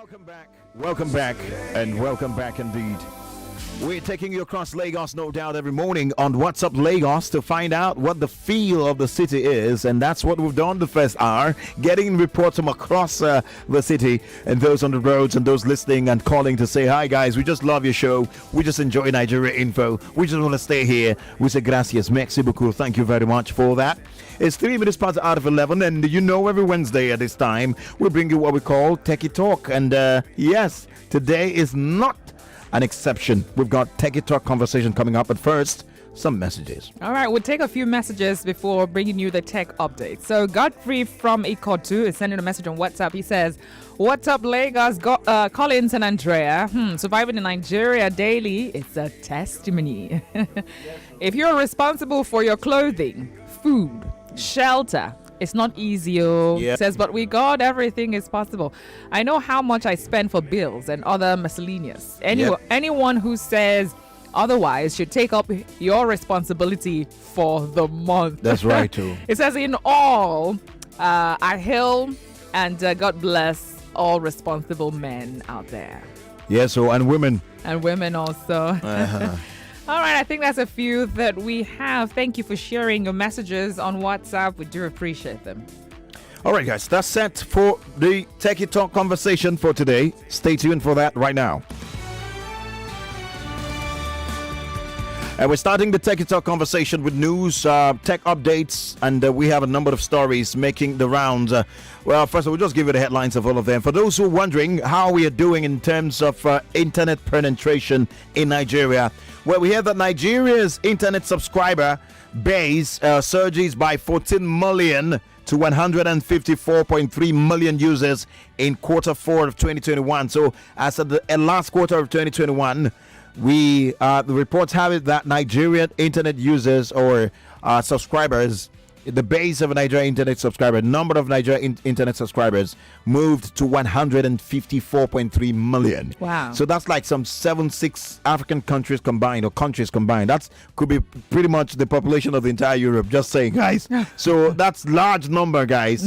Welcome back, and welcome back indeed. We're taking you across Lagos, no doubt, every morning on WhaatsUpLagos to find out what the feel of the city is, and that's what we've done the first hour, getting reports from across the city, and those on the roads and those listening and calling to say, hi guys, we just love your show, we just enjoy Nigeria info, we just want to stay here. We say gracias, merci beaucoup, thank you very much for that. It's 3 minutes past out of 11, and you know every Wednesday at this time we bring you what we call Techie Talk, and yes, today is not an exception. We've got Techie Talk conversation coming up, but first, some messages. All right, we'll take a few messages before bringing you the tech update. So Godfrey from Ikotu is sending a message on WhatsApp. He says, "What's up, Lagos? Collins and Andrea. Surviving in Nigeria daily, it's a testimony. If you're responsible for your clothing, food, shelter, it's not easy, It says, but with God, everything is possible. I know how much I spend for bills and other miscellaneous. Anyone who says otherwise should take up your responsibility for the month." That's right, too. It says, in all, I hail and God bless all responsible men out there. Yes, so, and women. And women also. All right, I think that's a few that we have. Thank you for sharing your messages on WhatsApp. We do appreciate them. All right, guys, that's set for the Techie Talk conversation for today. Stay tuned for that right now. And we're starting the Techie Talk conversation with news, tech updates, and we have a number of stories making the rounds. Well, first of all, we'll just give you the headlines of all of them. For those who are wondering how we are doing in terms of internet penetration in Nigeria, well, we hear that Nigeria's internet subscriber base surges by 14 million to 154.3 million users in quarter 4 of 2021. So as of the last quarter of 2021, the reports have it that Nigerian internet users or subscribers, the base of a Nigerian internet subscriber, number of Nigerian internet subscribers moved to 154.3 million. Wow. So that's like some 6 African countries combined, or countries combined. That could be pretty much the population of the entire Europe, just saying, guys. So that's large number, guys.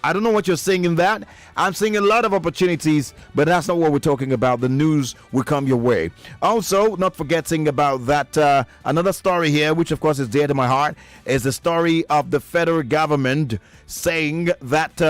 I don't know what you're seeing in that. I'm seeing a lot of opportunities, but that's not what we're talking about. The news will come your way. Also, not forgetting about that, another story here, which of course is dear to my heart, is the story of the federal government saying that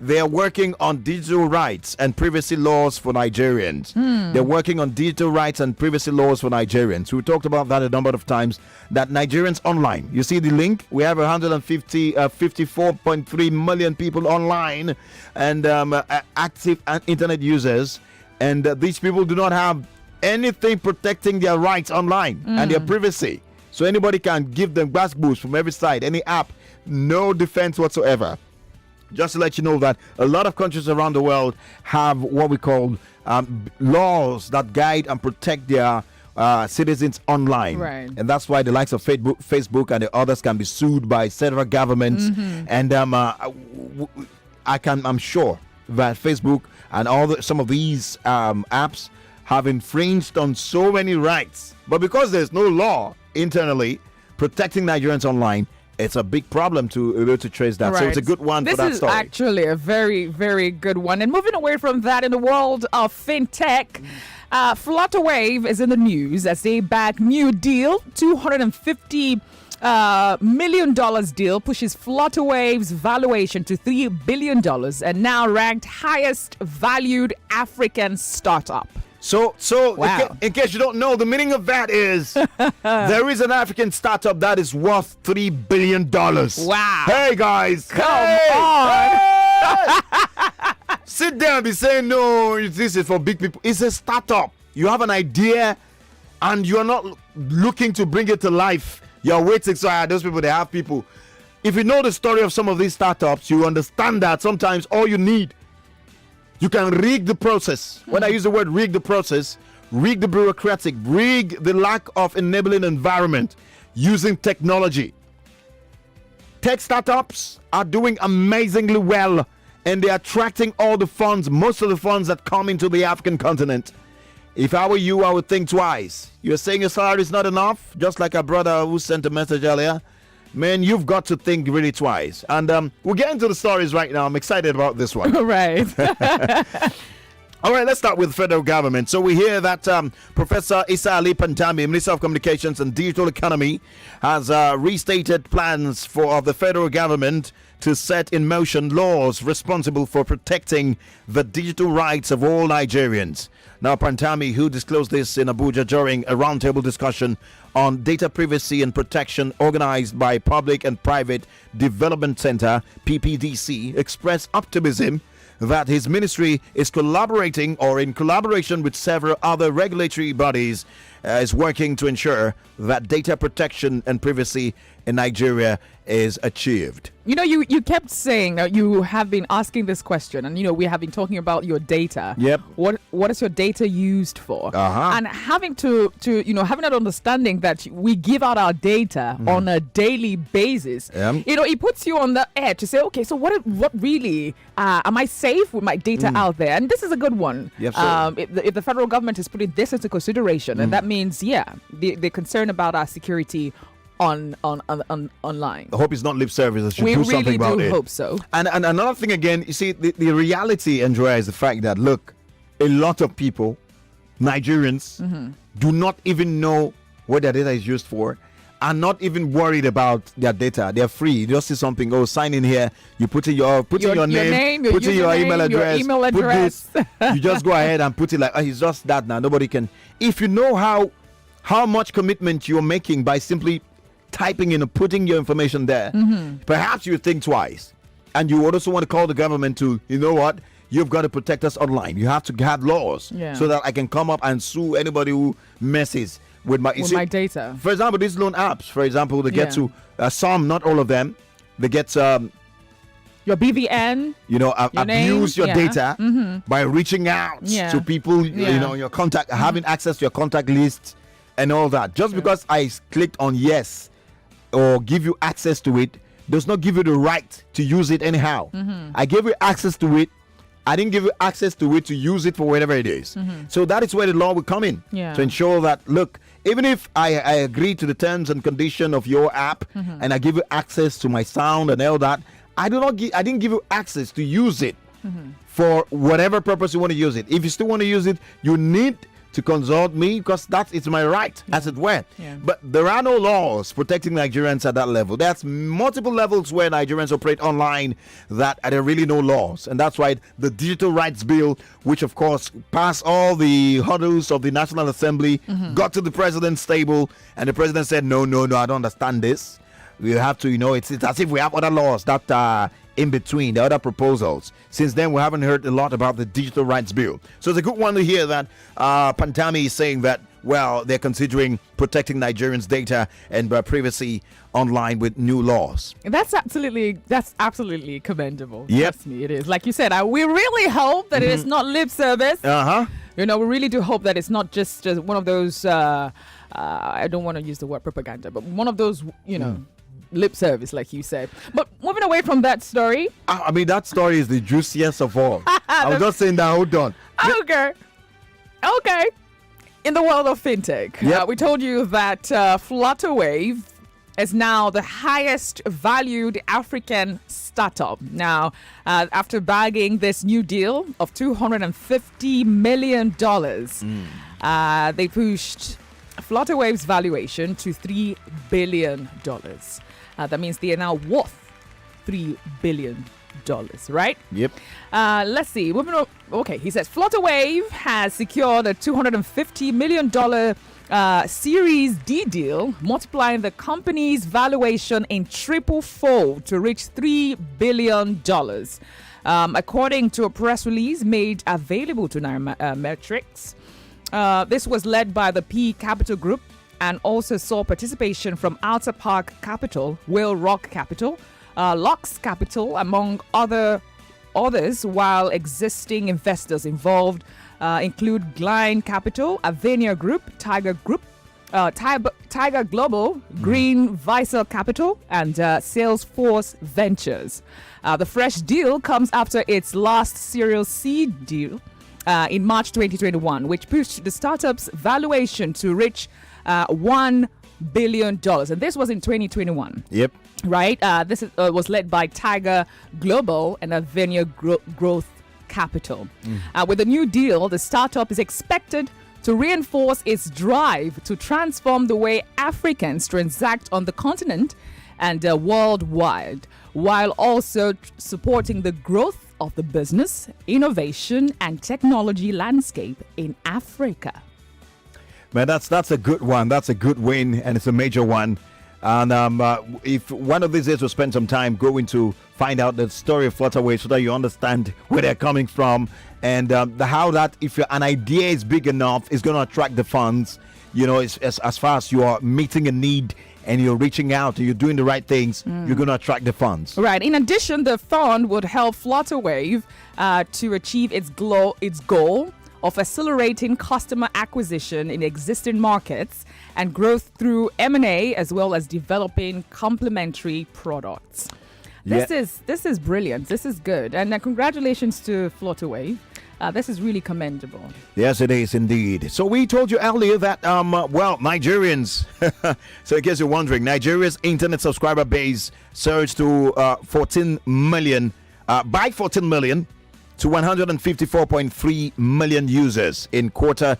they are working on digital rights and privacy laws for Nigerians. They're working on digital rights and privacy laws for Nigerians. We talked about that a number of times, that Nigerians online. You see the link? We have 54.3 million people online and active internet users. And these people do not have anything protecting their rights online and their privacy. So anybody can give them gas boost from every side, any app, no defense whatsoever. Just to let you know that a lot of countries around the world have what we call laws that guide and protect their citizens online. Right. And that's why the likes of Facebook and the others can be sued by several governments. And I'm sure that Facebook and some of these apps have infringed on so many rights. But because there's no law internally protecting Nigerians online, it's a big problem to be able to trace that. Right. So it's a good one for that story. This is actually a very, very good one. And moving away from that, in the world of fintech, Flutterwave is in the news as they back new deal. $250 million deal pushes Flutterwave's valuation to $3 billion and now ranked highest valued African startup. So wow. in case you don't know, the meaning of that is there is an African startup that is worth $3 billion. Wow. Hey, guys. Come on. Hey. Sit down and be saying, no, this is for big people. It's a startup. You have an idea and you're not looking to bring it to life. You're waiting. So those people, they have people. If you know the story of some of these startups, you understand that sometimes all you need, you can rig the process. When I use the word rig the process, rig the bureaucratic, rig the lack of enabling environment using technology. Tech startups are doing amazingly well and they're attracting all the funds, most of the funds that come into the African continent. If I were you, I would think twice. You're saying your salary is not enough, just like our brother who sent a message earlier. Man, you've got to think really twice. And we'll get into the stories right now. I'm excited about this one. Right. All right, let's start with federal government. So we hear that Professor Issa Ali Pantami, Minister of Communications and Digital Economy, has restated plans of the federal government to set in motion laws responsible for protecting the digital rights of all Nigerians. Now, Pantami, who disclosed this in Abuja during a roundtable discussion on data privacy and protection organized by Public and Private Development Center, PPDC, expressed optimism that his ministry is collaborating or in collaboration with several other regulatory bodies is working to ensure that data protection and privacy in Nigeria is achieved. You know, you kept saying that you have been asking this question, and we have been talking about your data. Yep. What is your data used for? Uh-huh. And having to having that understanding that we give out our data on a daily basis. It puts you on the edge to say, okay, so what really am I safe with my data out there? And this is a good one. Yep, if the federal government is putting this into consideration, and that means they're concerned about our security online. I hope it's not lip service. I should We do something really about do it. hope so. And another thing again, you see, the reality, Andrea, is the fact that, look, a lot of people, Nigerians, do not even know what their data is used for, are not even worried about their data. They're free. You just see something, sign in here, you put in your name, your put in your email address, your email address. Put this. You just go ahead and put it like, it's just that now. Nobody can. If you know how much commitment you're making by simply typing in and putting your information there, perhaps you think twice. And you also want to call the government to, you know what, you've got to protect us online. You have to have laws so that I can come up and sue anybody who messes with my data. For example, these loan apps, for example, they get to some, not all of them, they get your BVN, abuse your data by reaching out to people, your contact, having access to your contact list and all that. Just because I clicked on yes or give you access to it does not give you the right to use it anyhow. I gave you access to it. I didn't give you access to it to use it for whatever it is. So that is where the law will come in to ensure that, look, even if I agree to the terms and condition of your app and I give you access to my sound and all that, I didn't give you access to use it for whatever purpose you want to use it. If you still want to use it, you need to consult me because it's my right, as it were. But there are no laws protecting Nigerians at that level. There's multiple levels where Nigerians operate online that there are really no laws. And that's why the Digital Rights Bill, which of course passed all the hurdles of the National Assembly, got to the president's table, and the president said, no, I don't understand this. We have to, it's as if we have other laws that are in between the other proposals. Since then, we haven't heard a lot about the Digital Rights Bill. So it's a good one to hear that Pantami is saying that, well, they're considering protecting Nigerians' data and privacy online with new laws. That's absolutely commendable. Yep. Trust me, it is. Like you said, we really hope that it is not lip service. We really do hope that it's not just one of those, I don't want to use the word propaganda, but one of those, lip service, like you said. But moving away from that story. I mean, that story is the juiciest of all. I was just saying that, hold on. Okay. In the world of fintech, we told you that Flutterwave is now the highest valued African startup. Now, after bagging this new deal of $250 million, they pushed Flutterwave's valuation to $3 billion. That means they are now worth $3 billion, right? Yep. Let's see. Okay, he says Flutterwave has secured a $250 million Series D deal, multiplying the company's valuation in triple-fold to reach $3 billion. According to a press release made available to Nairametrics, this was led by the P Capital Group and also saw participation from Outer Park Capital, Whale Rock Capital, Lux Capital, among others, while existing investors involved include Gline Capital, Avenia Group, Tiger Global, Green Visor Capital, and Salesforce Ventures. The fresh deal comes after its last Series C deal in March 2021, which pushed the startup's valuation to reach $1 billion. And this was in 2021. Yep. Right? This was led by Tiger Global and Avenia Growth capital. With the new deal, the startup is expected to reinforce its drive to transform the way Africans transact on the continent and worldwide, while also supporting the growth of the business, innovation, and technology landscape in Africa. Man, that's a good one. That's a good win, and it's a major one. And if one of these days we'll spend some time going to find out the story of Flutterwave so that you understand where they're coming from and how that, if an idea is big enough, is going to attract the funds. You know, as far as you are meeting a need and you're reaching out and you're doing the right things, you're going to attract the funds. Right. In addition, the fund would help Flutterwave to achieve its goal of accelerating customer acquisition in existing markets and growth through M&A, as well as developing complementary products. This is brilliant. This is good. And congratulations to Flutterwave. This is really commendable. Yes, it is indeed. So we told you earlier that, Nigerians, so in case you're wondering, Nigeria's internet subscriber base surged to 14 million to 154.3 million users in quarter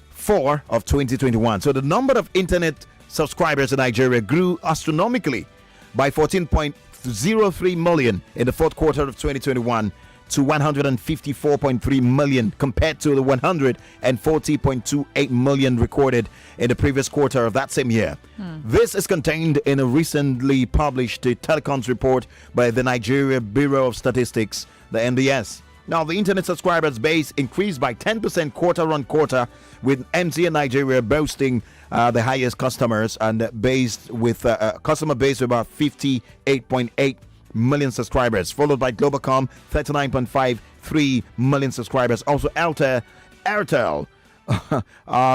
4 of 2021. So the number of internet subscribers in Nigeria grew astronomically by 14.03 million in the fourth quarter of 2021 to 154.3 million compared to the 140.28 million recorded in the previous quarter of that same year. This is contained in a recently published telecoms report by the Nigeria Bureau of Statistics, the NBS. Now, the internet subscribers base increased by 10% quarter on quarter, with MTN Nigeria boasting the highest customers and based with a customer base of about 58.8 million subscribers, followed by Globacom 39.53 million subscribers. Also, Airtel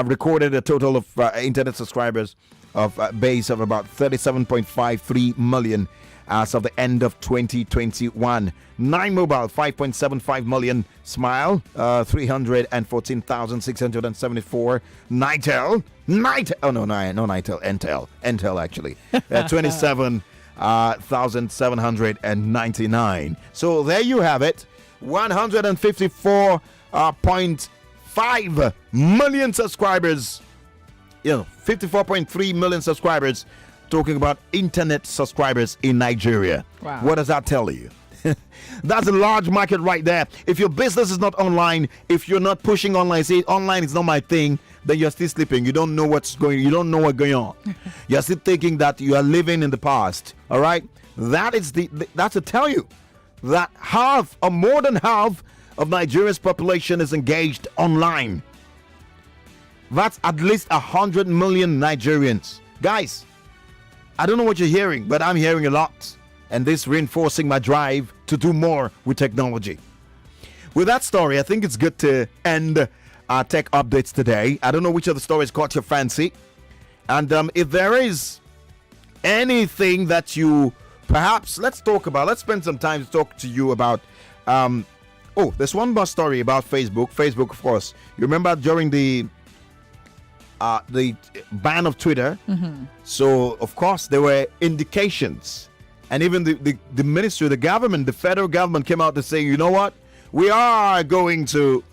recorded a total of internet subscribers of base of about 37.53 million as of the end of 2021. Nine Mobile 5.75 million, Smile 314,674, Nitel actually 27,799. So there you have it, 154.5 million subscribers, 54.3 million subscribers, talking about internet subscribers in Nigeria. Wow. What does that tell you? That's a large market right there. If your business is not online, if you're not pushing online, say online is not my thing, then you're still sleeping. You don't know what's going on. You're still thinking that you are living in the past. All right? That's to tell you that half or more than half of Nigeria's population is engaged online. That's at least 100 million Nigerians. Guys, I don't know what you're hearing, but I'm hearing a lot. And this reinforcing my drive to do more with technology. With that story, I think it's good to end our tech updates today. I don't know which of the stories caught your fancy. And if there is anything that you perhaps, let's spend some time to talk to you about. There's one more story about Facebook. Facebook, of course. You remember during the ban of Twitter. So, of course, there were indications. And even the ministry, the government, the federal government came out to say, you know what? We are going to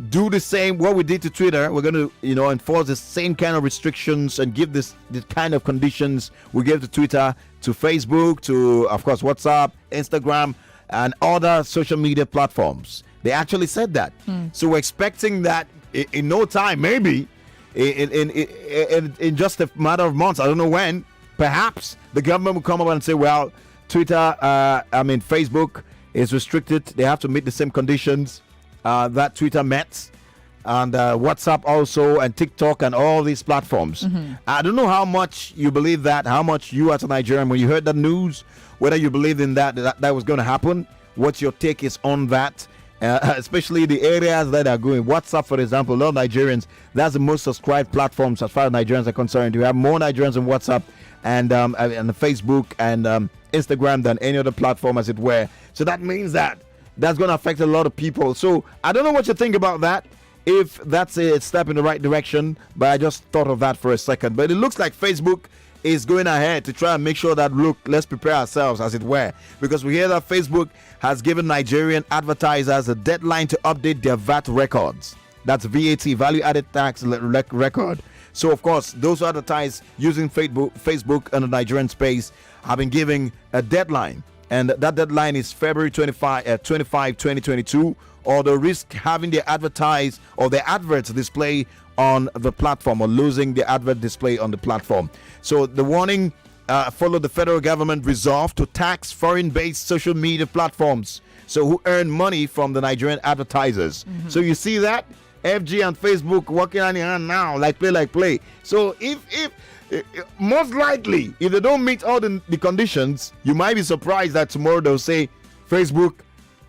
do the same, what we did to Twitter. We're going to, enforce the same kind of restrictions and give the kind of conditions we gave to Twitter, to Facebook, to, of course, WhatsApp, Instagram, and other social media platforms. They actually said that. So we're expecting that in no time, maybe, in just a matter of months, I don't know when, perhaps the government will come up and say, well, Twitter, Facebook is restricted. They have to meet the same conditions that Twitter met. And WhatsApp also, and TikTok, and all these platforms. I don't know how much you believe that, how much you as a Nigerian, when you heard that news, whether you believe in that was going to happen, what your take is on that. Especially the areas that are going. WhatsApp, for example, a lot of Nigerians, that's the most subscribed platforms as far as Nigerians are concerned. You have more Nigerians on WhatsApp and Facebook and Instagram than any other platform, as it were. So that means that's going to affect a lot of people. So I don't know what you think about that, if that's a step in the right direction, but I just thought of that for a second. But it looks like Facebook is going ahead to try and make sure that, look, let's prepare ourselves, as it were, because we hear that Facebook has given Nigerian advertisers a deadline to update their VAT records. That's VAT, value added tax record. So, of course, those who advertise using Facebook and the Nigerian space have been given a deadline. And that deadline is February 25, 2022, or the risk having their advertise or their adverts display on the platform, or losing the advert display on the platform. So the warning followed the federal government resolve to tax foreign-based social media platforms, so who earn money from the Nigerian advertisers. So you see that FG and Facebook working on your hand now, like play. So if most likely, if they don't meet all the conditions, you might be surprised that tomorrow they'll say Facebook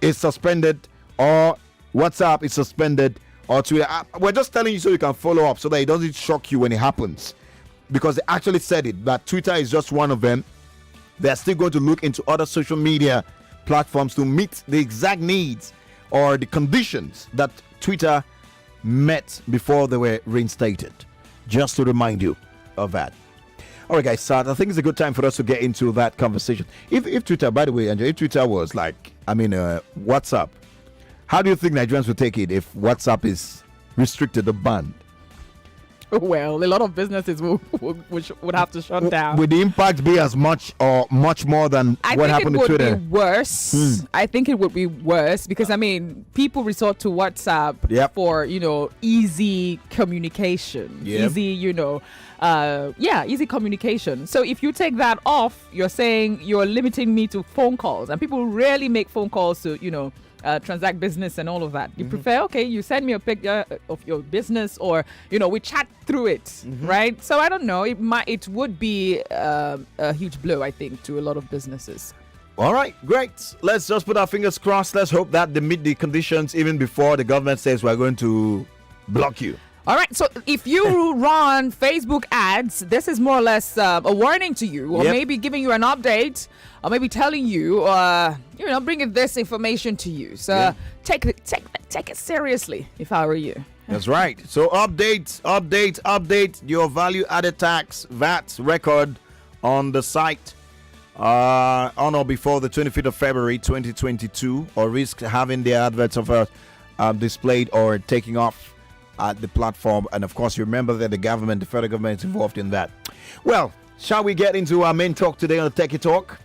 is suspended, or WhatsApp is suspended, or Twitter. We're just telling you so you can follow up, so that it doesn't shock you when it happens, because they actually said it, that Twitter is just one of them. They're still going to look into other social media platforms to meet the exact needs or the conditions that Twitter met before they were reinstated. Just to remind you of that. All right, guys, so I think it's a good time for us to get into that conversation. If Twitter, by the way, Andrew, if Twitter was like, WhatsApp, how do you think Nigerians would take it if WhatsApp is restricted or banned? Well, a lot of businesses would have to shut down. Would the impact be as much or much more than what happened to Twitter? I think it would be worse. I think it would be worse because, people resort to WhatsApp for, easy communication. Easy, easy communication. So if you take that off, you're saying you're limiting me to phone calls. And people rarely make phone calls to, transact business and all of that. You prefer, you send me a picture of your business, or we chat through it, right? So I don't know, it would be a huge blow, I think, to a lot of businesses. All right, great. Let's just put our fingers crossed. Let's hope that they meet the conditions even before the government says we're going to block you. All right, so if you run Facebook ads, this is more or less a warning to you, or maybe giving you an update, or maybe telling you, bringing this information to you. So take it seriously, if I were you. That's right. So update your value-added tax VAT record on the site on or before the 25th of February 2022, or risk having their adverts displayed or taking off at the platform. And of course, you remember that the federal government is involved in that. Well, shall we get into our main talk today on the Techie Talk?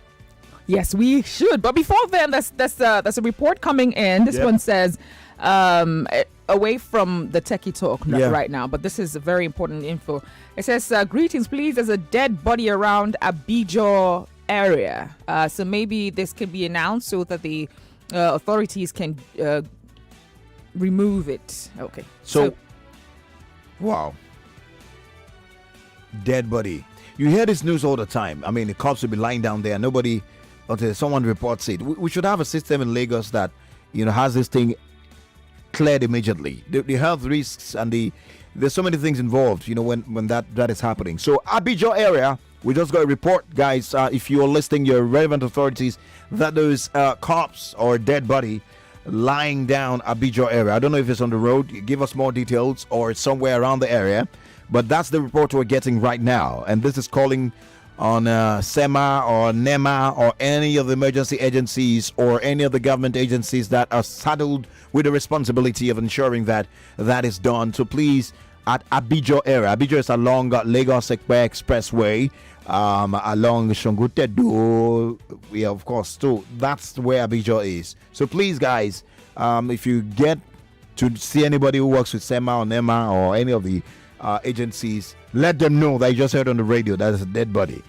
Yes, we should. But before then, there's a report coming in. This one says, away from the Techie Talk right now, but this is a very important info. It says, greetings, please. There's a dead body around Abijo area. So maybe this can be announced so that the authorities can remove it. Okay. So wow. Dead body. You hear this news all the time. The cops will be lying down there. Nobody, until someone reports it. We should have a system in Lagos that, has this thing cleared immediately. The health risks and there's so many things involved, when that is happening. So Abijo area, we just got a report, guys. If you're listing your relevant authorities, that there's cops or dead body lying down Abijo area. I don't know if it's on the road. Give us more details, or somewhere around the area. But that's the report we're getting right now. And this is calling on SEMA or NEMA or any of the emergency agencies or any of the government agencies that are saddled with the responsibility of ensuring that that is done. So please, at Abijo area. Abijo is along Lagos Ekpe Expressway, along Shongutedo. Yeah, of course, too. That's where Abijo is. So please, guys, if you get to see anybody who works with SEMA or NEMA or any of the agencies, let them know that you just heard on the radio that is a dead body.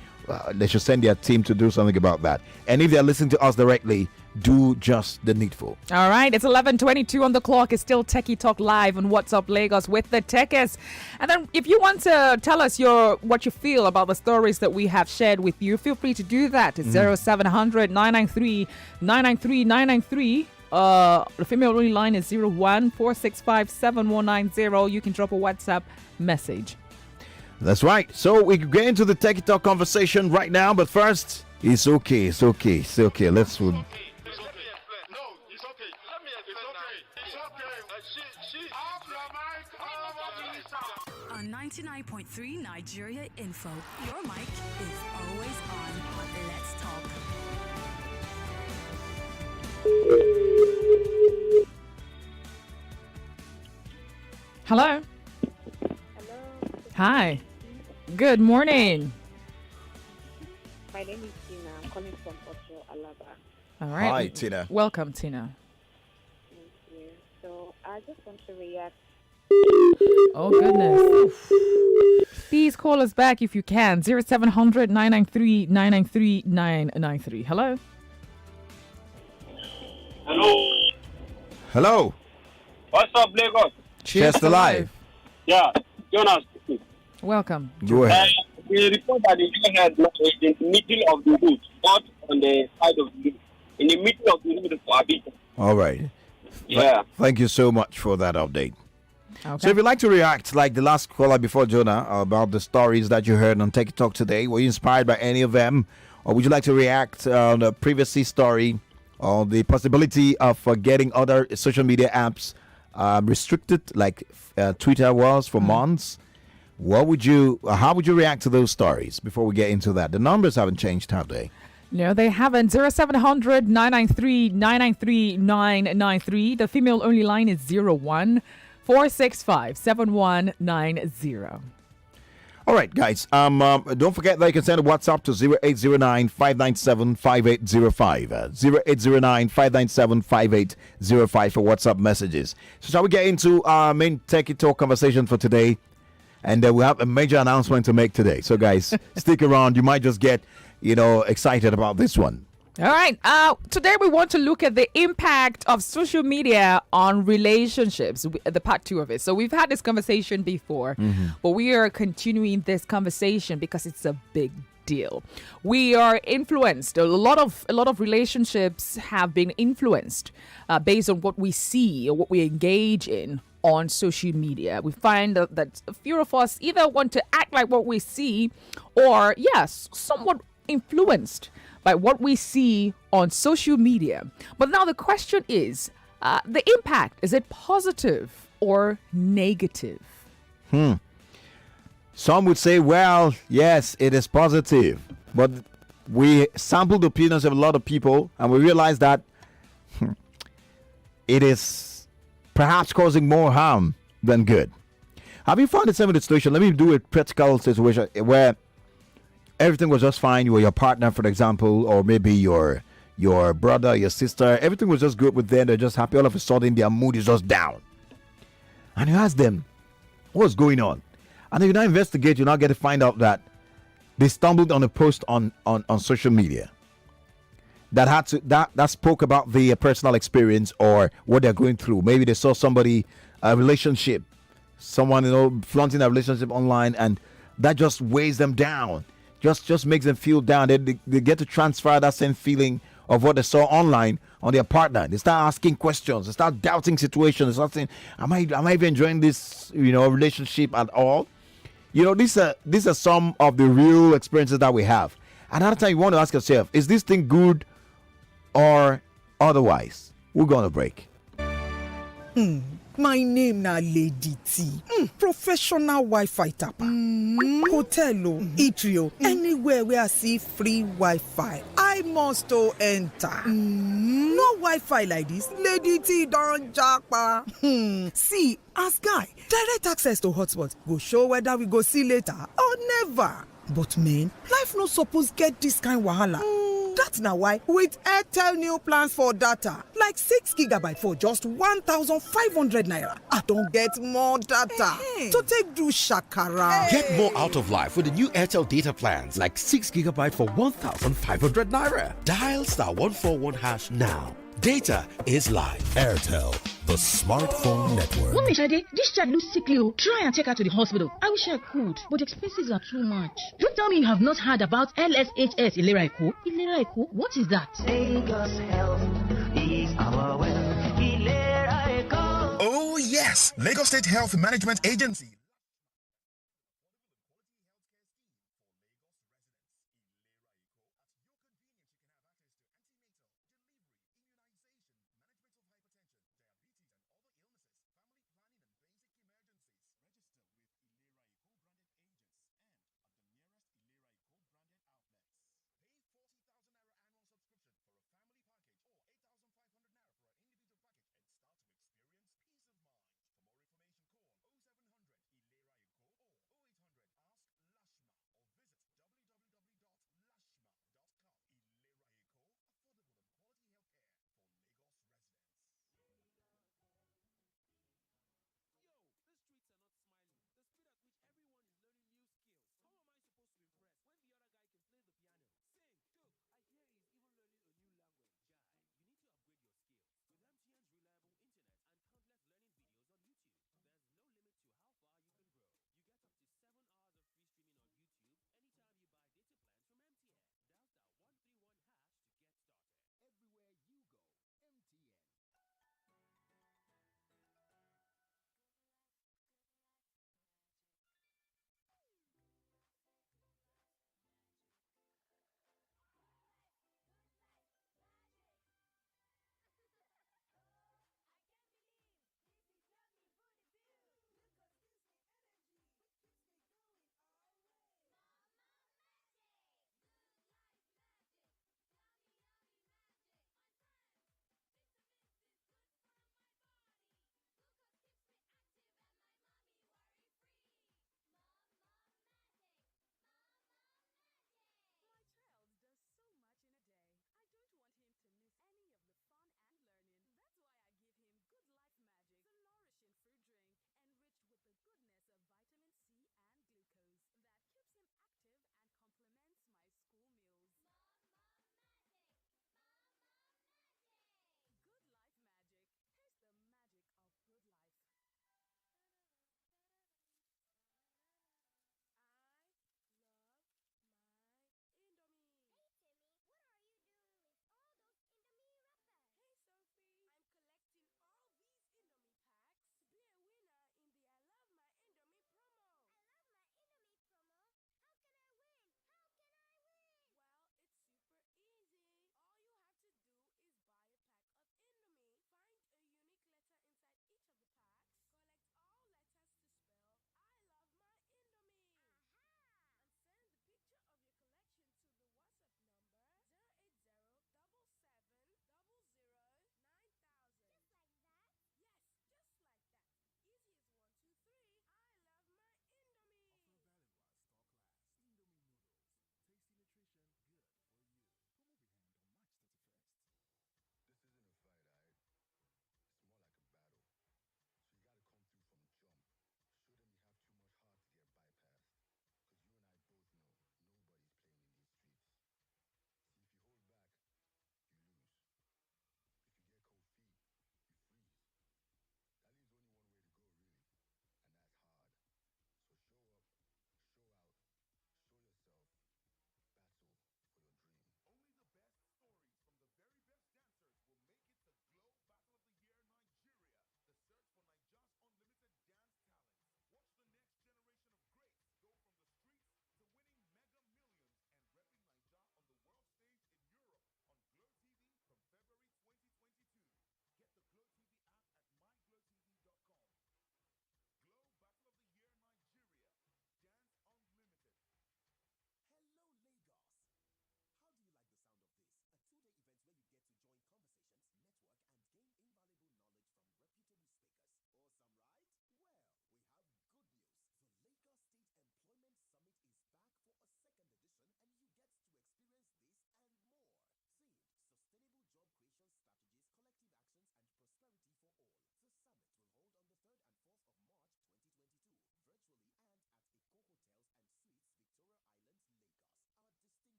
They should send their team to do something about that. And if they're listening to us directly, do just the needful. All right, it's 11:22 on the clock. It's still Techie Talk live on WhatsUp Lagos with the Tekes. And then if you want to tell us what you feel about the stories that we have shared with you, feel free to do that. It's 0700 993 993 993. The female only line is 01-465-7190. You can drop a WhatsApp message. That's right. So we can get into the Techie Talk conversation right now, but first, it's okay. Let's On 99.9 93.3 Nigeria Info. Your mic is always on. Let's talk. Hello. Hello. Hi. Good morning. My name is Tina. I'm calling from Ocho, Alaba. All right. Hi, Tina. Welcome, Tina. Thank you. So I just want to react. Oh, goodness. Please call us back if you can. 0700 993 993 993. Hello. Hello. Hello. What's up, Lagos? Cheers to life. Yeah, Jonas speaking. Welcome. Go ahead. The report that the UN had now is in the middle of the road, not on the side of the road. In the middle of the road for Abidjan. All right. Yeah. Thank you so much for that update. Okay. So if you'd like to react, like the last caller before Jonah, about the stories that you heard on Techie Talk today, were you inspired by any of them? Or would you like to react on the previous story on the possibility of getting other social media apps restricted like Twitter was for months? How would you react to those stories before we get into that? The numbers haven't changed, have they? No, they haven't. 0700 993 993 993. The female only line is 01 465 7190. All right, guys. Don't forget that you can send a WhatsApp to 0809 597 5805. 0809 597 5805 for WhatsApp messages. So, shall we get into our main Techie Talk conversation for today? And we have a major announcement to make today. So, guys, stick around. You might just get, excited about this one. All right. Today we want to look at the impact of social media on relationships, the part 2 of it. So we've had this conversation before, but we are continuing this conversation because it's a big deal. We are influenced. A lot of relationships have been influenced based on what we see or what we engage in on social media. We find that a few of us either want to act like what we see or, yes, somewhat influenced by what we see on social media. But now the question is, the impact, is it positive or negative? Some would say, well, yes, it is positive. But we sampled the opinions of a lot of people and we realized that it is perhaps causing more harm than good. Have you found the same situation? Let me do a practical situation where everything was just fine. You were your partner, for example, or maybe your brother, your sister. Everything was just good with them. They're just happy. All of a sudden, their mood is just down. And you ask them, what's going on? And then you now investigate. You now get to find out that they stumbled on a post on social media that spoke about their personal experience or what they're going through. Maybe they saw somebody, a relationship, someone flaunting a relationship online, and that just weighs them down. Just makes them feel down. They get to transfer that same feeling of what they saw online on their partner. They start asking questions. They start doubting situations. They start saying, "Am I even enjoying this relationship at all?" These are some of the real experiences that we have. Another time you want to ask yourself, is this thing good or otherwise? We're gonna break. My name na Lady T. Professional Wi-Fi tapper. Hotel, eatery, anywhere where I see free Wi-Fi, I must enter. No Wi-Fi like this, Lady T don't japa. See, as guy, direct access to hotspot go show whether we go see later or never. But man, life no suppose get this kind wahala. That's now why with Airtel new plans for data, like 6 GB for just 1,500 naira, I don't get more data to take do shakara. Get more out of life with the new Airtel data plans, like 6 GB for 1,500 naira. Dial *141# now. Data is life. Airtel, the smartphone network. Mommy Shade, this child looks sickly. Try and take her to the hospital. I wish I could, but the expenses are too much. Don't tell me you have not heard about LSHS Ilera Eko. Ilera Eko? What is that? Lagos Health is our wealth. Ilera Eko. Oh yes, Lagos State Health Management Agency.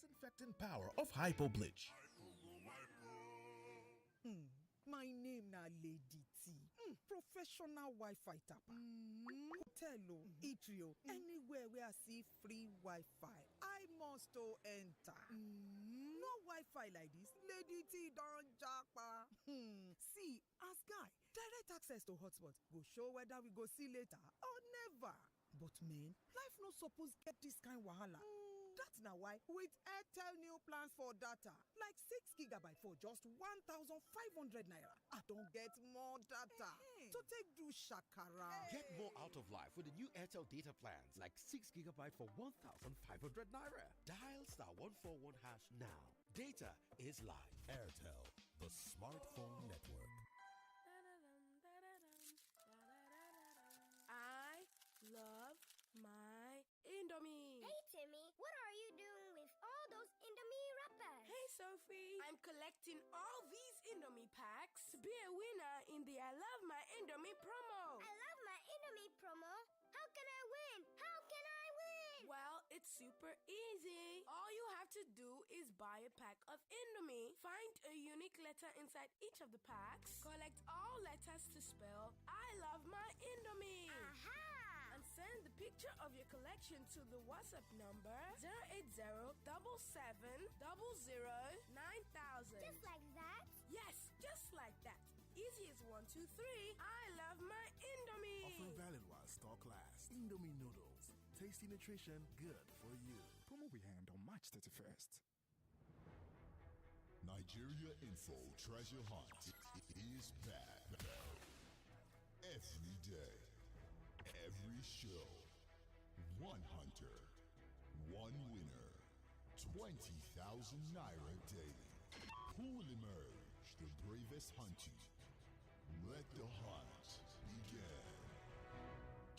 disinfecting power of Hypo Bleach. My name na Lady T. Professional Wi-Fi tapper. Hotel, eatery, anywhere where I see free Wi-Fi, I must to enter. No Wi-Fi like this, Lady T don't japa. See, as guy, direct access to hotspot go show whether we go see later or never. But man, life no suppose get this kind wahala. That's now why with Airtel new plans for data, like 6 GB for just 1,500 naira, I don't get more data to take do shakara. Get more out of life with the new Airtel data plans like 6 GB for 1,500 naira. Dial *141# now. Data is life. Airtel, the smartphone network. I love my Indomie. Hey Timmy, what are you doing with all those Indomie wrappers? Hey Sophie, I'm collecting all these Indomie packs to be a winner in the I Love My Indomie promo. I love my Indomie promo. How can I win? How can I win? Well, it's super easy. All you have to do is buy a pack of Indomie, find a unique letter inside each of the packs, collect all letters to spell I love my Indomie. Aha! And send the picture of your collection to the WhatsApp number 080-7700-9000. Just like that? Yes, just like that. Easy as 1, 2, 3. I love my Indomie. Offer valid while stock lasts. Indomie noodles. Tasty nutrition, good for you. Promo we hand on March 31st. Nigeria Info Treasure Hunt is back. Every day, every show, one hunter, one winner, 20,000 naira daily. Who will emerge the bravest hunter? Let the hunt begin.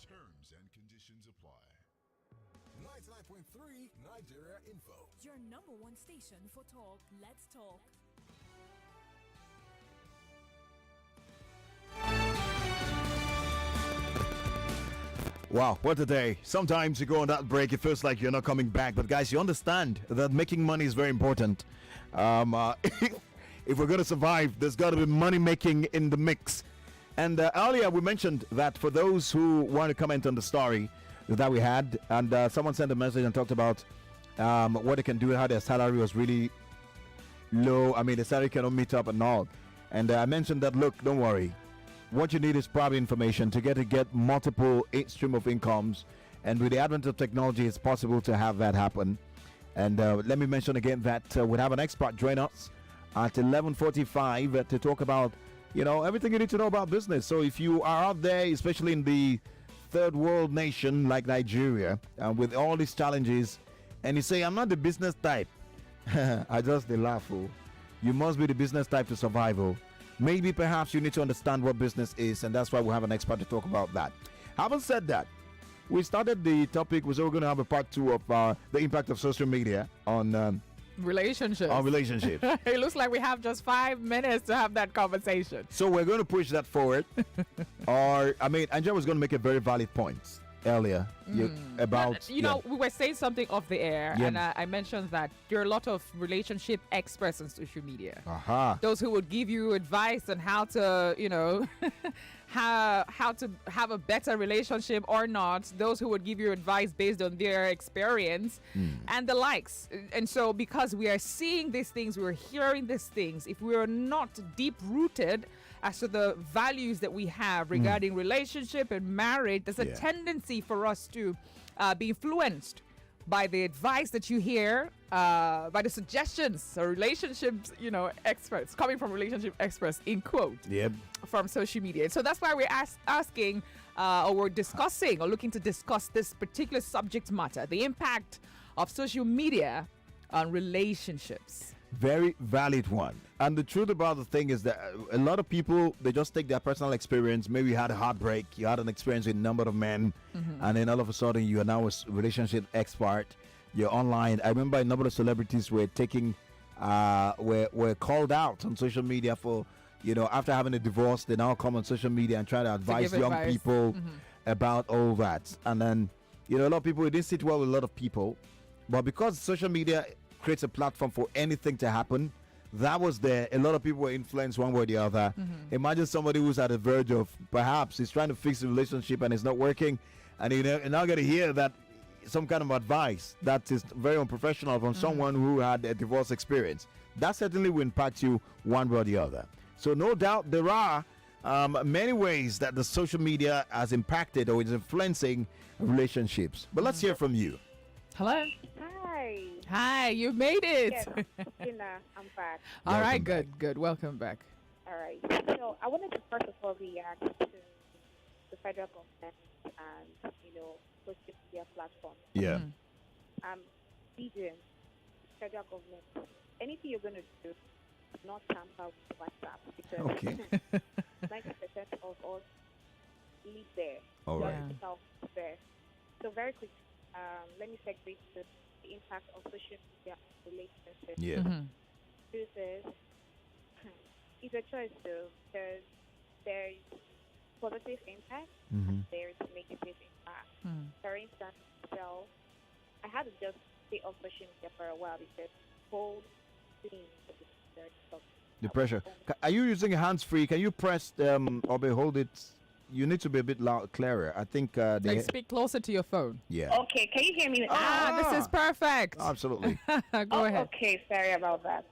Terms and conditions apply. 99.3 Nigeria Info. Your number one station for talk. Let's talk. Wow, what a day. Sometimes you go on that break, it feels like you're not coming back. But guys, you understand that making money is very important. If we're going to survive, there's got to be money making in the mix. And earlier we mentioned that for those who want to comment on the story that we had, and someone sent a message and talked about what they can do, how their salary was really low. I mean, the salary cannot meet up and all. And I mentioned that, look, don't worry. What you need is probably information to get multiple stream of incomes. And with the advent of technology, it's possible to have that happen. And let me mention again that we'll have an expert join us at 11:45 to talk about, everything you need to know about business. So if you are out there, especially in the third world nation like Nigeria, with all these challenges, and you say, I'm not the business type, I just laugh. You must be the business type to survive. Maybe perhaps you need to understand what business is, and that's why we have an expert to talk about that. Having said that, we started the topic, we're going to have a part 2 of the impact of social media on relationships. It looks like we have just 5 minutes to have that conversation. So we're going to push that forward. Angela was going to make a very valid point earlier about we were saying something off the air, and I mentioned that there are a lot of relationship experts on social media. Those who would give you advice on how to how to have a better relationship or not. Those who would give you advice based on their experience and the likes. And so because we are seeing these things, we're hearing these things, if we are not deep rooted as to the values that we have regarding relationship and marriage, there's a tendency for us to be influenced by the advice that you hear, by the suggestions or relationships, experts, coming from relationship experts, in quote, from social media. So that's why we're asking or we're discussing or looking to discuss this particular subject matter, the impact of social media on relationships. Very valid one. And the truth about the thing is that a lot of people, they just take their personal experience. Maybe you had a heartbreak, you had an experience with a number of men, and then all of a sudden you are now a relationship expert. You're online. I remember a number of celebrities were taking, were called out on social media for, after having a divorce, they now come on social media and try to advise young people about all that. And then, a lot of people, it didn't sit well with a lot of people. But because social media creates a platform for anything to happen. That was there. A lot of people were influenced one way or the other. Imagine somebody who's at the verge of perhaps he's trying to fix a relationship and it's not working, and you're now going to hear that some kind of advice that is very unprofessional from someone who had a divorce experience. That certainly will impact you one way or the other. So no doubt there are many ways that the social media has impacted or is influencing relationships. But let's hear from you. Hello. Hi. Hi, you made it. Yes, Tina, I'm back. All right, good. Welcome back. All right. So I wanted to first of all react to the federal government and, social media platforms. Yeah. Vegan, federal government, anything you're going to do, not tamper with WhatsApp because 90% of us live there. All right. There. So very quick, let me segue to the impact of social media on relationships. Yeah. This is it's a choice though, because there is positive impact and there is negative impact. For instance, so I had to just stay off social media for a while because whole thing was very tough. The pressure. Are you using hands-free? Can you press or hold it? You need to be a bit clearer. I think speak closer to your phone. Yeah. Okay, can you hear me? This is perfect. Absolutely. Go ahead. Okay, sorry about that.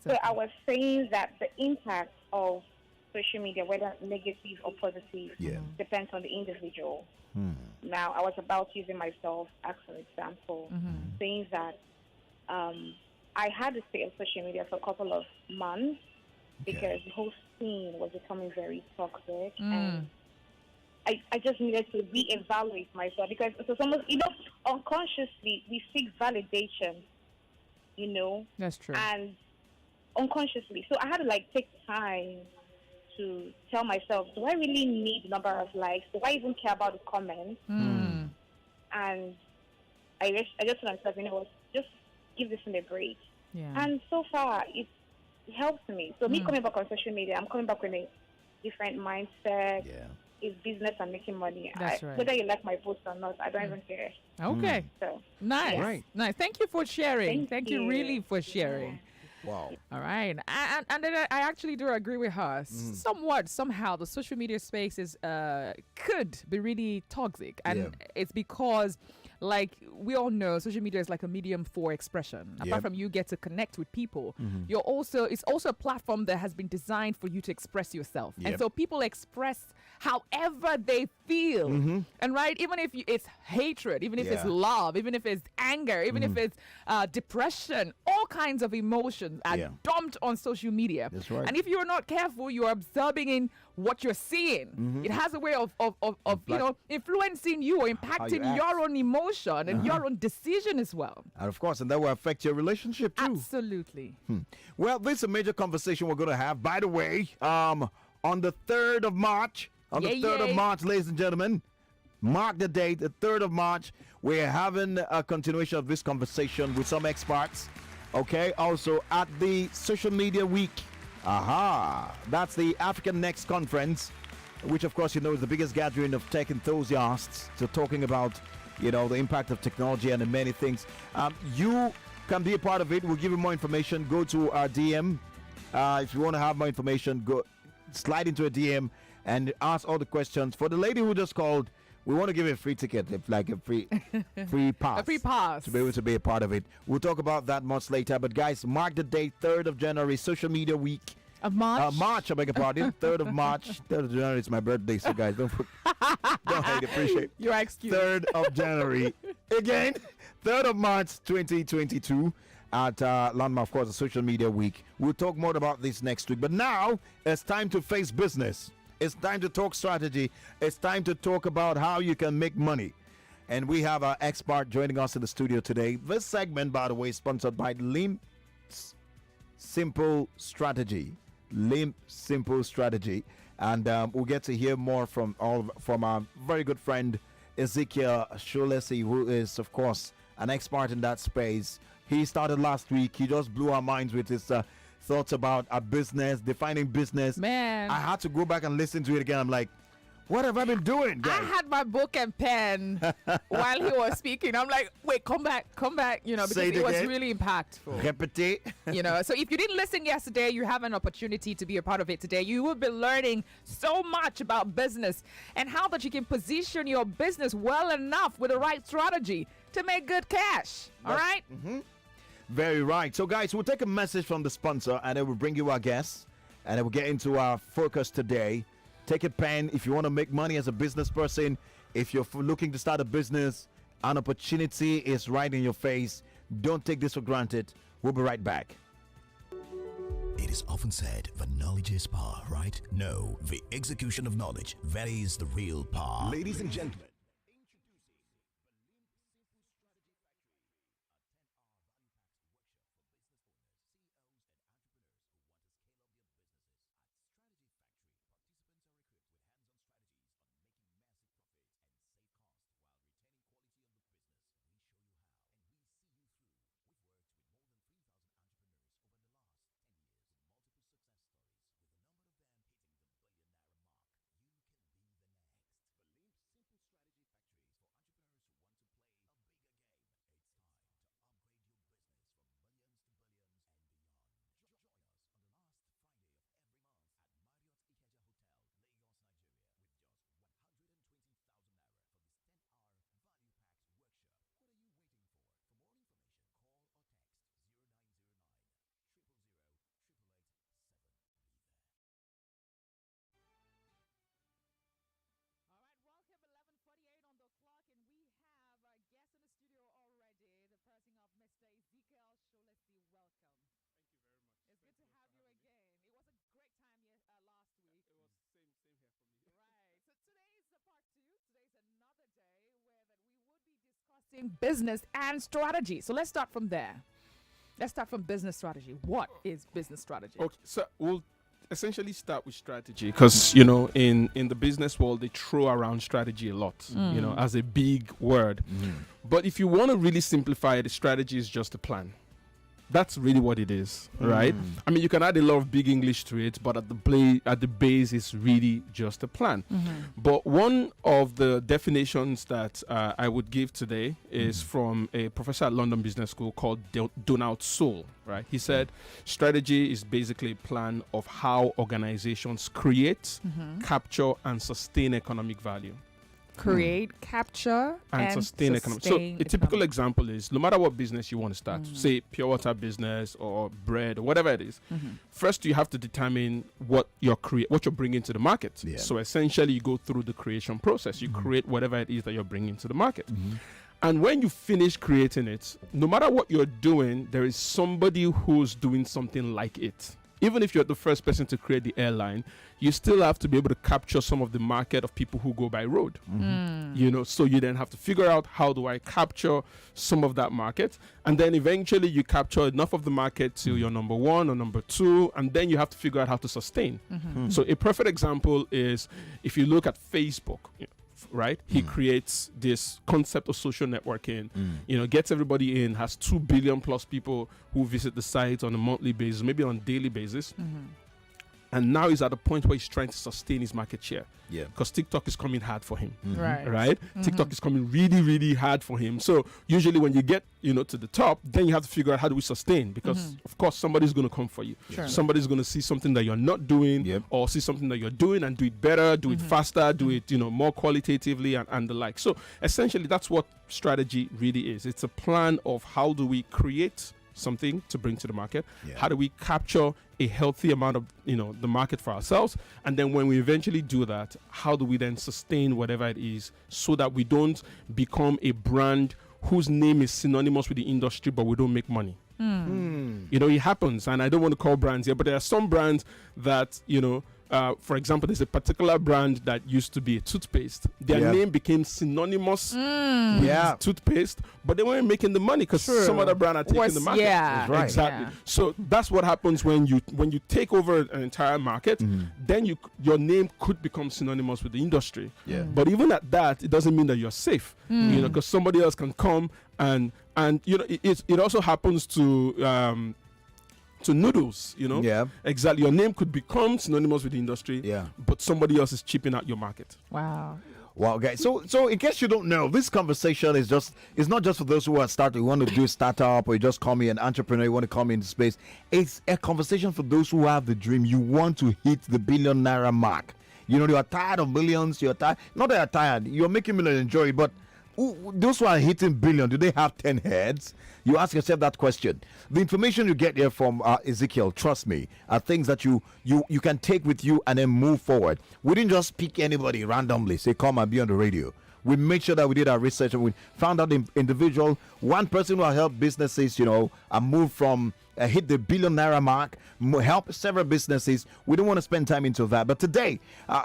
So I was saying that the impact of social media, whether negative or positive, depends on the individual. Now, I was about using myself as an example, saying that I had to stay on social media for a couple of months because the whole scene was becoming very toxic, and I just needed to reevaluate myself because it's almost, unconsciously we seek validation, That's true. and unconsciously. So I had to take time to tell myself, do I really need the number of likes? Do I even care about the comments? And I just told myself, just give this a break. Yeah. And so far, it helps me. So me coming back on social media, I'm coming back with a different mindset. Yeah. It's business and making money. That's right. Whether you like my posts or not, I don't even care. Okay. So Nice. yeah. Right. Nice. Thank you for sharing. Thank you really for sharing. Wow. All right. And then I actually do agree with her. Somehow, the social media space is could be really toxic. And it's because, we all know, social media is like a medium for expression. Apart from you get to connect with people, it's also a platform that has been designed for you to express yourself. And so people express however they feel. And even if it's hatred, even if it's love, even if it's anger, even if it's depression, all kinds of emotions are dumped on social media. That's right. And if you're not careful, you're absorbing in what you're seeing. It has a way of influencing you or impacting your own emotion and your own decision as well. And of course, and that will affect your relationship too. Absolutely. Well, this is a major conversation we're going to have. By the way, on the 3rd of March, ladies and gentlemen, mark the date, the 3rd of March. We're having a continuation of this conversation with some experts. Okay, also at the Social Media Week. That's the African Next Conference, which of course is the biggest gathering of tech enthusiasts. So talking about, the impact of technology and the many things. You can be a part of it. We'll give you more information. Go to our DM. If you want to have more information, go slide into a DM and ask all the questions. For the lady who just called, we want to give you a free ticket, a free pass. A free pass. To be able to be a part of it. We'll talk about that much later. But guys, mark the date, 3rd of January, Social Media Week. Of March? March, I beg your pardon. 3rd of March. 3rd of January is my birthday, so guys, don't hate, appreciate. Your excuse. 3rd of January. Again, 3rd of March 2022 at Landmark, of course, the Social Media Week. We'll talk more about this next week. But now, it's time to face business. It's time to talk strategy. It's time to talk about how you can make money. And we have our expert joining us in the studio today. This segment, by the way, is sponsored by Limp Simple Strategy. Limp Simple Strategy. And we'll get to hear more from our very good friend Ezekiel Sholesi, who is, of course, an expert in that space. He started last week. He just blew our minds with his thoughts about a business, defining business. Man, I had to go back and listen to it again. I'm like, What have I been doing, guys? I had my book and pen while he was speaking. I'm like, wait, come back, because Say it it was again. really impactful. Répétez. So if you didn't listen yesterday, you have an opportunity to be a part of it today. You will be learning so much about business and how that you can position your business well enough with the right strategy to make good cash. All right? Mm-hmm. Very right. So, guys, we'll take a message from the sponsor and then we'll bring you our guests and then we'll get into our focus today. Take a pen if you want to make money as a business person. If you're looking to start a business, an opportunity is right in your face. Don't take this for granted. We'll be right back. It is often said that knowledge is power, right? No, the execution of knowledge, that is the real power. Ladies and gentlemen, business and strategy. So let's start from there. Let's start from business strategy. What is business strategy? Okay, so we'll essentially start with strategy because, in the business world, they throw around strategy a lot, as a big word. But if you want to really simplify it, the strategy is just a plan. That's really what it is, right? I mean, you can add a lot of big English to it, but at the base, it's really just a plan. But one of the definitions that I would give today is from a professor at London Business School called Donald Sewell, right? He said, strategy is basically a plan of how organizations create, capture, and sustain economic value. Create, capture, and sustain economic. So a typical example is, no matter what business you want to start, say pure water business or bread or whatever it is, first you have to determine what you're bringing to the market. So essentially you go through the creation process. You create whatever it is that you're bringing to the market. And when you finish creating it, no matter what you're doing, there is somebody who's doing something like it. Even if you're the first person to create the airline, you still have to be able to capture some of the market of people who go by road. So you then have to figure out, how do I capture some of that market? And then eventually you capture enough of the market to your number one or number two, and then you have to figure out how to sustain. So a perfect example is if you look at Facebook, right? He creates this concept of social networking, gets everybody in, has 2 billion plus people who visit the site on a monthly basis, maybe on a daily basis. And now he's at a point where he's trying to sustain his market share. Because TikTok is coming hard for him. Right? TikTok is coming really, really hard for him. So usually when you get, to the top, then you have to figure out, how do we sustain? Because of course somebody's going to come for you. Somebody's going to see something that you're not doing, or see something that you're doing and do it better, do it faster, do it, more qualitatively and the like. So essentially that's what strategy really is. It's a plan of how do we create something to bring to the market. How do we capture a healthy amount of the market for ourselves, and then when we eventually do that, how do we then sustain whatever it is so that we don't become a brand whose name is synonymous with the industry but we don't make money. It happens, and I don't want to call brands here, but there are some brands that for example, there's a particular brand that used to be a toothpaste. Their name became synonymous with toothpaste, but they weren't making the money because some other brand had taken the market. Right. Exactly. So that's what happens when you take over an entire market. Then your name could become synonymous with the industry. But even at that, it doesn't mean that you're safe. Because somebody else can come and it also happens to to noodles, you know. Yeah. Exactly. Your name could become synonymous with the industry. Yeah. But somebody else is chipping out your market. Wow. Wow, guys. So in case you don't know, this conversation is not just for those who are starting, who want to do a startup, or you just call me an entrepreneur, you want to come into space. It's a conversation for those who have the dream. You want to hit the billion naira mark. You know, you are tired of millions. You're tired. Not that you're tired. You're making millions, enjoy it. But those who are hitting billion, do they have 10 heads? You ask yourself that question. The information you get here from Ezekiel, trust me, are things that you can take with you and then move forward. We didn't just pick anybody randomly, say come and be on the radio. We made sure that we did our research and we found out the individual, one person who helped businesses, you know, and move from hit the billion naira mark, help several businesses. We don't want to spend time into that. But today,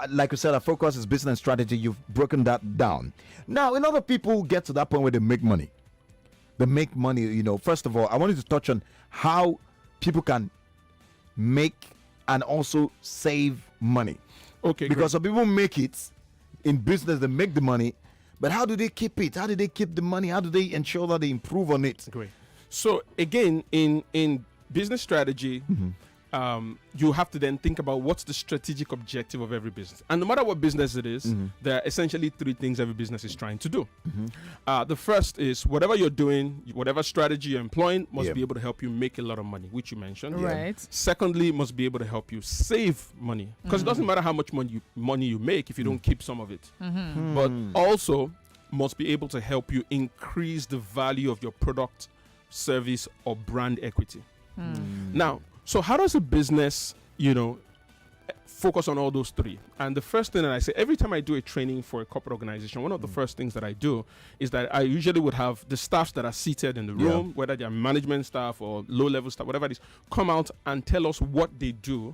like we said, our focus is business strategy. You've broken that down. Now, a lot of people get to that point where they make money. They make money, you know. First of all, I wanted to touch on how people can make and also save money. Okay. Because some people make it in business, they make the money, but how do they keep it? How do they keep the money? How do they ensure that they improve on it? Great. So again, in business strategy, you have to then think about what's the strategic objective of every business. And no matter what business it is, there are essentially three things every business is trying to do. The first is whatever you're doing, whatever strategy you're employing must be able to help you make a lot of money, which you mentioned. Right. Secondly, must be able to help you save money. Because it doesn't matter how much money you make if you don't keep some of it. But also must be able to help you increase the value of your product, service, or brand equity. Now, so how does a business, you know, focus on all those three? And the first thing that I say, every time I do a training for a corporate organization, one of the first things that I do is that I usually would have the staffs that are seated in the room, whether they're management staff or low-level staff, whatever it is, come out and tell us what they do,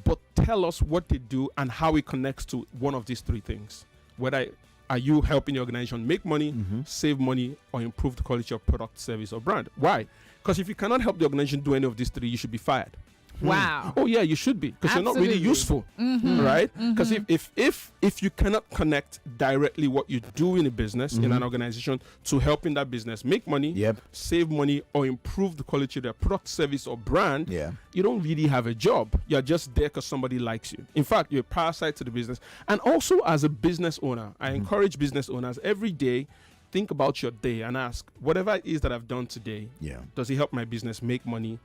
but tell us what they do and how it connects to one of these three things. Whether are you helping your organization make money, save money, or improve the quality of product, service, or brand? Why? Because if you cannot help the organization do any of these three, you should be fired. Wow. Oh yeah, you should be, because you're not really useful, right? Because if you cannot connect directly what you do in a business, in an organization, to helping that business make money, save money, or improve the quality of their product, service, or brand, you don't really have a job. You're just there because somebody likes you. In fact, you're a parasite to the business. And also, as a business owner, I encourage business owners every day, think about your day and ask, whatever it is that I've done today, does it help my business make money?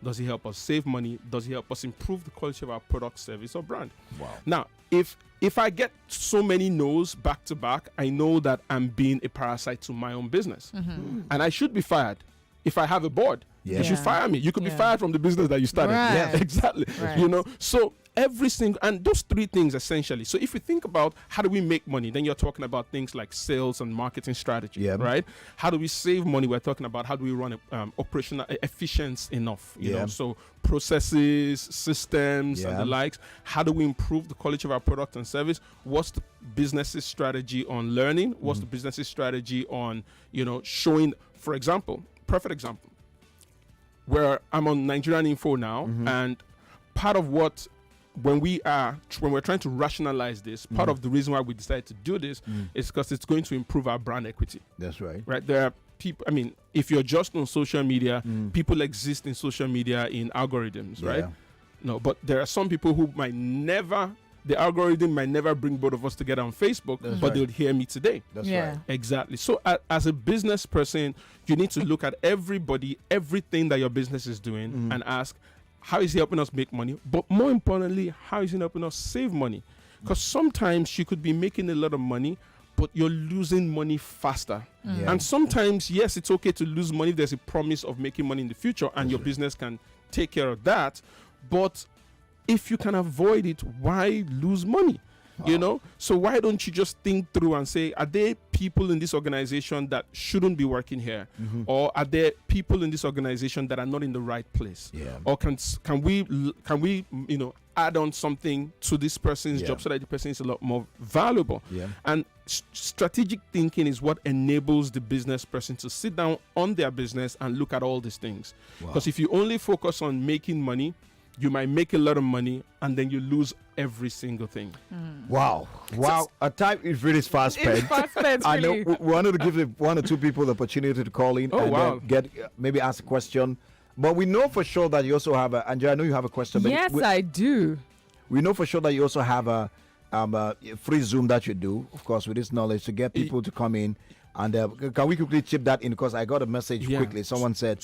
Does it help us save money? Does it help us improve the quality of our product, service, or brand? Wow. Now, if I get so many no's back to back, I know that I'm being a parasite to my own business. And I should be fired. If I have a board, you should fire me. You could be fired from the business that you started. Right. Yeah, exactly. Right. You know, so every single, and those three things essentially. So if you think about how do we make money, then you're talking about things like sales and marketing strategy, right? How do we save money? We're talking about how do we run operational efficiency enough, you know, so processes, systems, and the likes. How do we improve the quality of our product and service? What's the business's strategy on learning? What's the business's strategy on, you know, showing, for example, perfect example, where I'm on Nigerian Info now, and part of what, when we're trying to rationalize this, part of the reason why we decided to do this is because it's going to improve our brand equity. That's right. Right. There are people, I mean, if you're just on social media, people exist in social media in algorithms, right? No, but there are some people who the algorithm might never bring both of us together on Facebook, but they'll hear me today. That's right. Exactly. So as a business person, you need to look at everything that your business is doing and ask, how is he helping us make money? But more importantly, how is he helping us save money? Because sometimes you could be making a lot of money, but you're losing money faster. And sometimes, yes, it's okay to lose money if there's a promise of making money in the future and your business can take care of that. But if you can avoid it, why lose money? You know, so why don't you just think through and say, are there people in this organization that shouldn't be working here, or are there people in this organization that are not in the right place? Or can we you know, add on something to this person's job so that the person is a lot more valuable? And strategic thinking is what enables the business person to sit down on their business and look at all these things. Because if you only focus on making money, you might make a lot of money and then you lose every single thing. Wow. Our time is really fast spent. I know we wanted to give one or two people the opportunity to call in and get maybe ask a question But we know for sure that you also have a, Andrea, I know you have a question. But Yes, I do. We know for sure that you also have a free Zoom that you do, of course, with this knowledge to get people to come in. And can we quickly chip that in? Because I got a message quickly. Someone said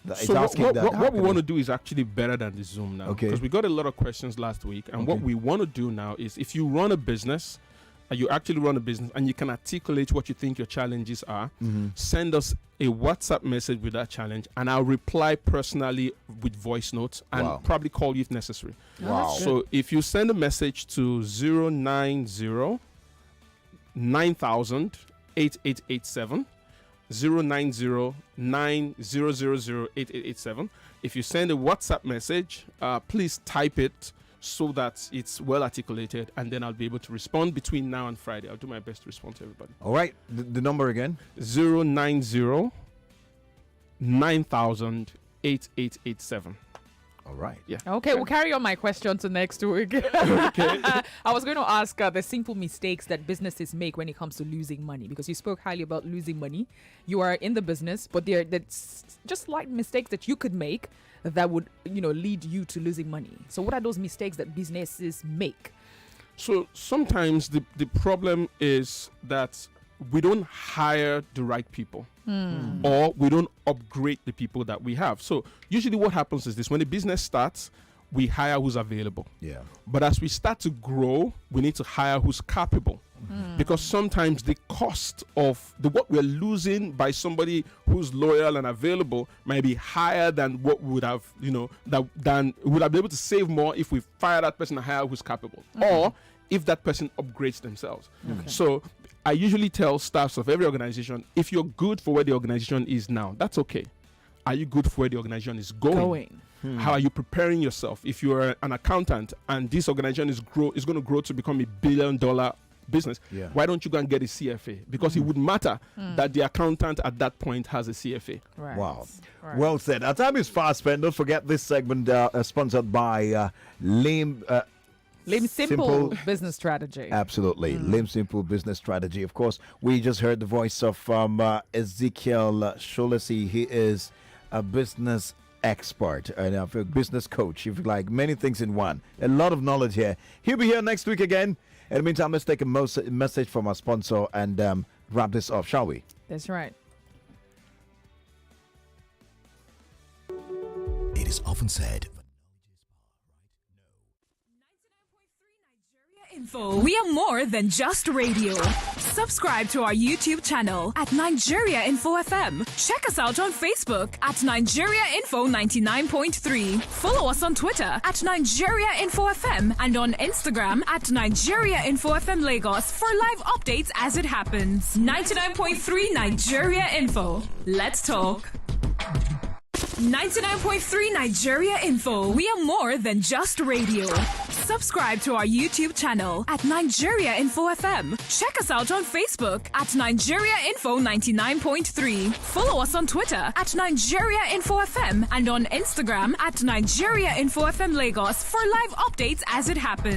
that so what we want to do is actually better than the Zoom now. Okay. Because we got a lot of questions last week. And what we want to do now is if you run a business, you actually run a business and you can articulate what you think your challenges are, send us a WhatsApp message with that challenge and I'll reply personally with voice notes and probably call you if necessary. Wow. So if you send a message to 090 9000 8887 090 9000 8887. If you send a WhatsApp message, please type it so that it's well articulated, and then I'll be able to respond between now and Friday. I'll do my best to respond to everybody. All right. The number again? 090 9000 8887. All right. Yeah. Okay, we'll carry on my question to next week. Okay. I was going to ask the simple mistakes that businesses make when it comes to losing money, because you spoke highly about losing money. You are in the business, but that's just like mistakes that you could make that would, lead you to losing money. So what are those mistakes that businesses make? So sometimes the problem is that we don't hire the right people or we don't upgrade the people that we have. So usually what happens is this: when a business starts, we hire who's available. Yeah. But as we start to grow, we need to hire who's capable. Because sometimes the cost of what we're losing by somebody who's loyal and available might be higher than what we would have, than we would have been able to save more if we fire that person and hire who's capable, or if that person upgrades themselves. So I usually tell staffs of every organization, if you're good for where the organization is now, that's okay. Are you good for where the organization is going? How are you preparing yourself? If you're an accountant and this organization is going to grow to become $1 billion business, why don't you go and get a CFA? Because it would matter that the accountant at that point has a CFA. Right. Wow. Right. Well said. Our time is fast spent. Don't forget this segment sponsored by Lim Simple Business Strategy. Absolutely. Lim Simple Business Strategy. Of course, we just heard the voice of Ezekiel Sholesi. He is a business expert and a business coach, if you like, many things in one. A lot of knowledge here. He'll be here next week again. In the meantime, let's take a message from our sponsor and wrap this up, shall we? That's right. It is often said, Info. We are more than just radio. Subscribe to our YouTube channel at Nigeria Info FM. Check us out on Facebook at Nigeria Info 99.3. Follow us on Twitter at Nigeria Info FM and on Instagram at Nigeria Info FM Lagos for live updates as it happens. 99.3 Nigeria Info. Let's talk. 99.3 Nigeria Info. We are more than just radio. Subscribe to our YouTube channel at Nigeria Info FM. Check us out on Facebook at Nigeria Info 99.3. Follow us on Twitter at Nigeria Info FM and on Instagram at Nigeria Info FM Lagos for live updates as it happens.